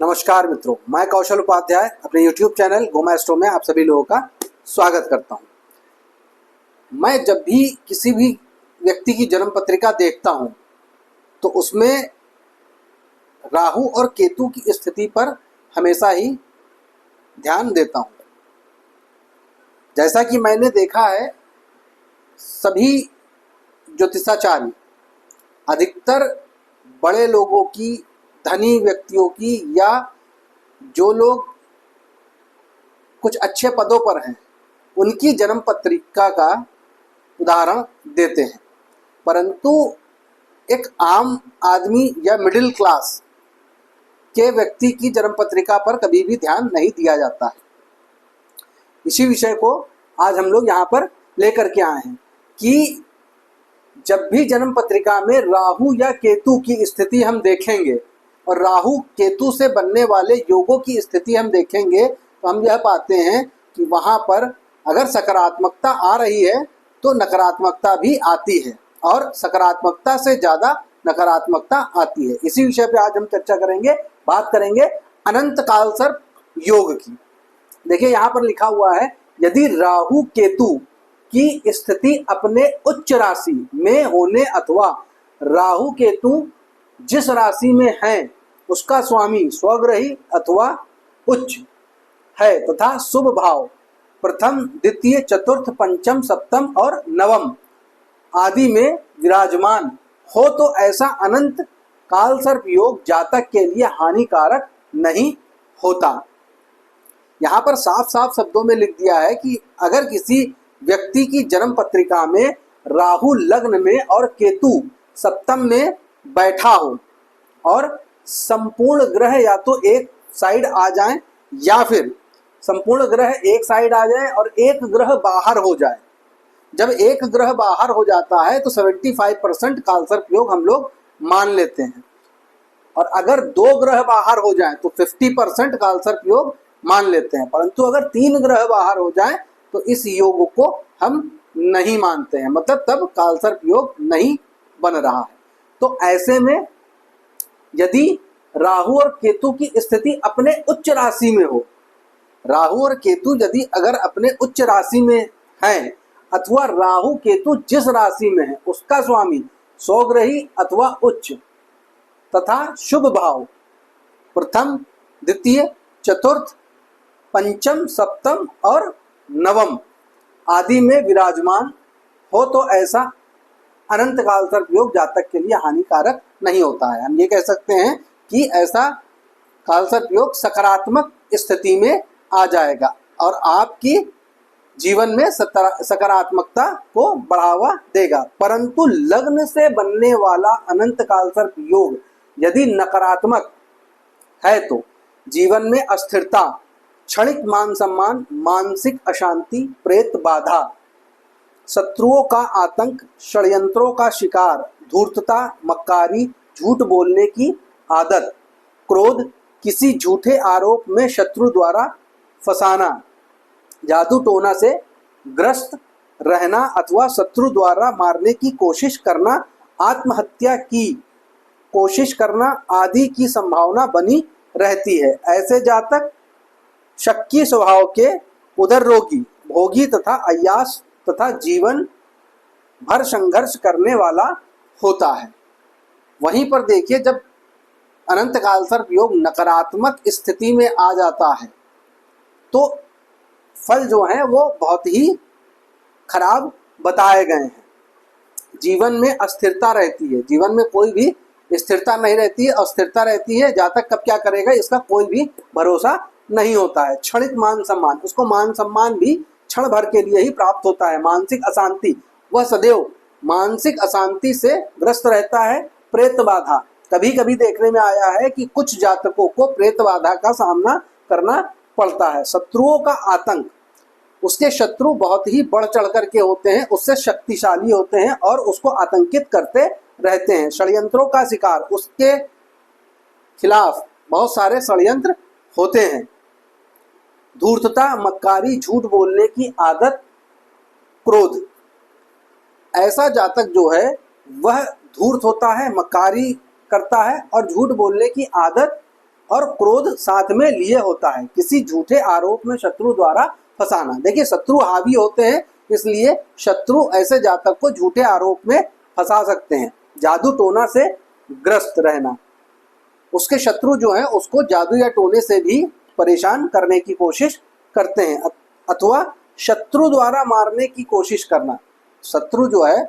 नमस्कार मित्रों, मैं कौशल उपाध्याय अपने YouTube चैनल गोमा एस्ट्रो में आप सभी लोगों का स्वागत करता हूं। मैं जब भी किसी भी व्यक्ति की जन्म पत्रिका देखता हूं तो उसमें राहु और केतु की स्थिति पर हमेशा ही ध्यान देता हूं। जैसा कि मैंने देखा है, सभी ज्योतिषाचार्य अधिकतर बड़े लोगों की, धनी व्यक्तियों की या जो लोग कुछ अच्छे पदों पर हैं उनकी जन्म पत्रिका का उदाहरण देते हैं, परंतु एक आम आदमी या मिडिल क्लास के व्यक्ति की जन्म पत्रिका पर कभी भी ध्यान नहीं दिया जाता है। इसी विषय को आज हम लोग यहाँ पर लेकर के आए हैं कि जब भी जन्म पत्रिका में राहु या केतु की स्थिति हम देखेंगे और राहु केतु से बनने वाले योगों की स्थिति हम देखेंगे तो हम यह पाते हैं कि वहाँ पर अगर सकारात्मकता आ रही है तो नकारात्मकता भी आती है और सकारात्मकता से ज़्यादा नकारात्मकता आती है। इसी विषय पे आज हम चर्चा करेंगे, बात करेंगे अनंत काल सर्प योग की। देखिए यहाँ पर लिखा हुआ है, यदि राहु केतु की स्थिति अपने उच्च राशि में होने अथवा राहु केतु जिस राशि में है उसका स्वामी स्वग्रही अथवा उच्च है तथा शुभ भाव प्रथम, द्वितीय, चतुर्थ, पंचम, सप्तम और नवम आदि में विराजमान हो तो ऐसा अनंत काल सर्प योग जातक के लिए हानिकारक नहीं होता। यहाँ पर साफ साफ शब्दों में लिख दिया है कि अगर किसी व्यक्ति की जन्म पत्रिका में राहु लग्न में और केतु सप्तम में बैठा हो और संपूर्ण ग्रह या तो एक साइड आ जाएं या फिर संपूर्ण ग्रह एक साइड आ जाए और एक ग्रह बाहर हो जाए। जब एक ग्रह बाहर हो जाता है तो 75% कालसर्प योग हम लोग मान लेते हैं, और अगर दो ग्रह बाहर हो जाएं तो 50% कालसर्प योग मान लेते हैं, परंतु अगर 3 ग्रह बाहर हो जाएं तो इस योग को हम नहीं मानते हैं, मतलब तब कालसर्प योग नहीं बन रहा है। तो ऐसे में यदि राहु और केतु की स्थिति अपने उच्च राशि में हो, राहु और केतु यदि अगर अपने उच्च राशि में हैं अथवा राहु केतु जिस राशि में है उसका स्वामी स्वग्रही अथवा उच्च तथा शुभ भाव प्रथम, द्वितीय, चतुर्थ, पंचम, सप्तम और नवम आदि में विराजमान हो तो ऐसा अनंत काल सर्प योग जातक के लिए हानिकारक नहीं होता है। हम ये कह सकते हैं कि ऐसा काल सर्प योग सकारात्मक स्थिति में आ जाएगा और आपकी जीवन में सकारात्मकता को बढ़ावा देगा। परंतु लग्न से बनने वाला अनंत काल सर्प योग यदि नकारात्मक है तो जीवन में अस्थिरता, क्षणिक मान सम्मान, मानसिक अशांति, प्रेत बाधा, शत्रुओं का आतंक, षड्यंत्रों का शिकार, धूर्तता, मक्कारी, झूठ बोलने की आदत, क्रोध, किसी झूठे आरोप में शत्रु द्वारा फंसाना, जादू टोना से ग्रस्त रहना अथवा शत्रु द्वारा मारने की कोशिश करना, आत्महत्या की कोशिश करना आदि की संभावना बनी रहती है। ऐसे जातक शक्की स्वभाव के, उदर रोगी, भोगी तथा अय्यास तथा जीवन भर संघर्ष करने वाला होता है। वहीं पर देखिए, जब अनंत काल सर्प योग नकारात्मक स्थिति में आ जाता है तो फल जो है वो बहुत ही खराब बताए गए हैं। जीवन में अस्थिरता रहती है, जीवन में कोई भी स्थिरता नहीं रहती है, अस्थिरता रहती है। जातक कब क्या करेगा इसका कोई भी भरोसा नहीं होता है। क्षणिक मान सम्मान, उसको मान सम्मान भी क्षण भर के लिए ही प्राप्त होता है। मानसिक अशांति, वह सदैव मानसिक अशांति से ग्रस्त रहता है। प्रेत बाधा, कभी कभी देखने में आया है कि कुछ जातकों को प्रेत बाधा का सामना करना पड़ता है। शत्रुओं का आतंक, उसके शत्रु बहुत ही बढ़ चढ़ करके होते हैं, उससे शक्तिशाली होते हैं और उसको आतंकित करते रहते हैं। षड्यंत्रों का शिकार, उसके खिलाफ बहुत सारे षड्यंत्र होते हैं। धूर्तता, मक्कारी, झूठ बोलने की आदत, क्रोध, ऐसा जातक जो है वह धूर्त होता है, मक्कारी करता है और झूठ बोलने की आदत और क्रोध साथ में लिए होता है। किसी झूठे आरोप में शत्रु द्वारा फंसाना। देखिए, शत्रु हावी होते हैं, इसलिए शत्रु ऐसे जातक को झूठे आरोप में फंसा सकते हैं। जादू टोना से ग्रस्त रहना, उसके शत्रु जो है उसको जादू या टोने से भी परेशान करने की कोशिश करते हैं, अथवा शत्रु द्वारा मारने की कोशिश करना। शत्रु जो है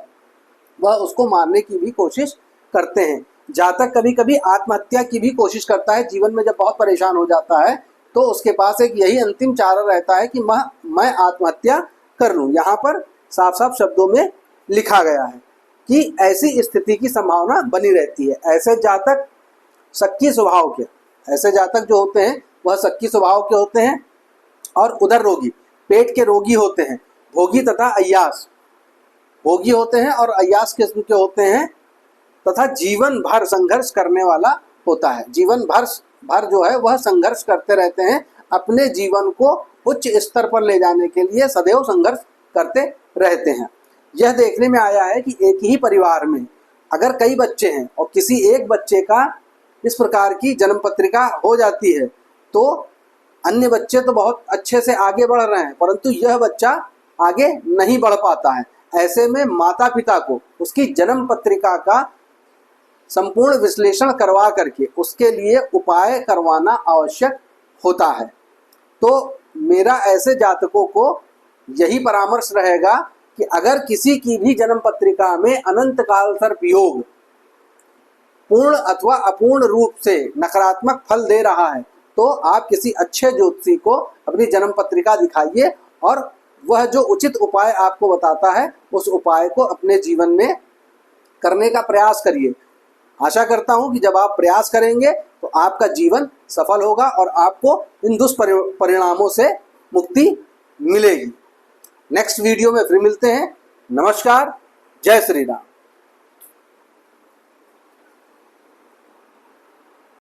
वह उसको मारने की भी कोशिश करते हैं। जातक कभी कभी आत्महत्या की भी कोशिश करता है। जीवन में जब बहुत परेशान हो जाता है तो उसके पास एक यही अंतिम चारा रहता है कि मैं आत्महत्या कर लूं। यहाँ पर साफ साफ शब्दों में लिखा गया है कि ऐसी स्थिति की संभावना बनी रहती है। ऐसे जातक शक्की स्वभाव के, ऐसे जातक जो होते हैं वह शक्की स्वभाव के होते हैं और उदर रोगी, पेट के रोगी होते हैं। भोगी तथा अय्यास, भोगी होते हैं और अय्यास किस्म के होते हैं, तथा जीवन भर संघर्ष करने वाला होता है। जीवन भर जो है वह संघर्ष करते रहते हैं। अपने जीवन को उच्च स्तर पर ले जाने के लिए सदैव संघर्ष करते रहते हैं। यह देखने में आया है कि एक ही परिवार में अगर कई बच्चे हैं और किसी एक बच्चे का इस प्रकार की जन्म पत्रिका हो जाती है तो अन्य बच्चे तो बहुत अच्छे से आगे बढ़ रहे हैं, परंतु यह बच्चा आगे नहीं बढ़ पाता है। ऐसे में माता पिता को उसकी जन्म पत्रिका का संपूर्ण विश्लेषण करवा करके उसके लिए उपाय करवाना आवश्यक होता है। तो मेरा ऐसे जातकों को यही परामर्श रहेगा कि अगर किसी की भी जन्म पत्रिका में अनंत काल सर्प योग पूर्ण अथवा अपूर्ण रूप से नकारात्मक फल दे रहा है तो आप किसी अच्छे ज्योतिषी को अपनी जन्म पत्रिका दिखाइए और वह जो उचित उपाय आपको बताता है उस उपाय को अपने जीवन में करने का प्रयास करिए। आशा करता हूं कि जब आप प्रयास करेंगे तो आपका जीवन सफल होगा और आपको इन दुष्परिणामों से मुक्ति मिलेगी। नेक्स्ट वीडियो में फिर मिलते हैं। नमस्कार, जय श्री राम।